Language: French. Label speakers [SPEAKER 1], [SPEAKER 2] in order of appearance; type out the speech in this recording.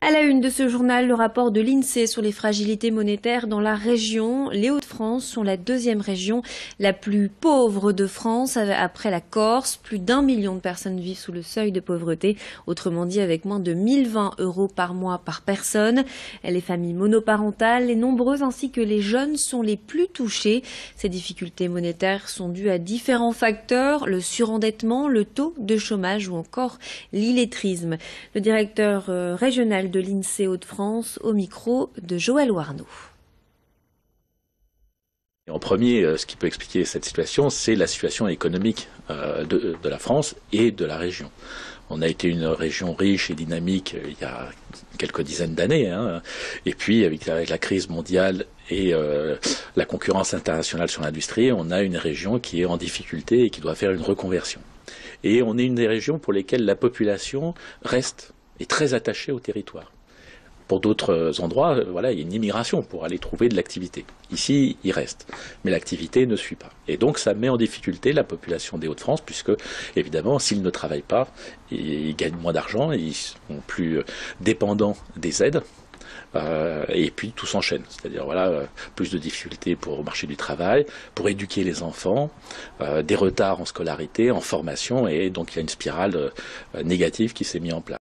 [SPEAKER 1] À la une de ce journal, le rapport de l'INSEE sur les fragilités monétaires dans la région. Les Hauts-de-France sont la deuxième région la plus pauvre de France après la Corse. Plus d'1 million de personnes vivent sous le seuil de pauvreté, autrement dit avec moins de 1020 € par mois par personne. Les familles monoparentales, les nombreuses ainsi que les jeunes sont les plus touchés. Ces difficultés monétaires sont dues à différents facteurs, le surendettement, le taux de chômage ou encore l'illettrisme. Le directeur régional de l'INSEE Hauts-de-France au micro de Joël Warneau.
[SPEAKER 2] En premier, ce qui peut expliquer cette situation, c'est la situation économique de la France et de la région. On a été une région riche et dynamique il y a quelques dizaines d'années, et puis avec la crise mondiale et la concurrence internationale sur l'industrie, on a une région qui est en difficulté et qui doit faire une reconversion. Et on est une des régions pour lesquelles la population est très attachée au territoire. Pour d'autres endroits, il y a une immigration pour aller trouver de l'activité. Ici, il reste. Mais l'activité ne suit pas. Et donc, ça met en difficulté la population des Hauts-de-France, puisque, évidemment, s'ils ne travaillent pas, ils gagnent moins d'argent, ils sont plus dépendants des aides. Et puis tout s'enchaîne, c'est-à-dire plus de difficultés pour le marché du travail, pour éduquer les enfants, des retards en scolarité, en formation, et donc il y a une spirale négative qui s'est mise en place.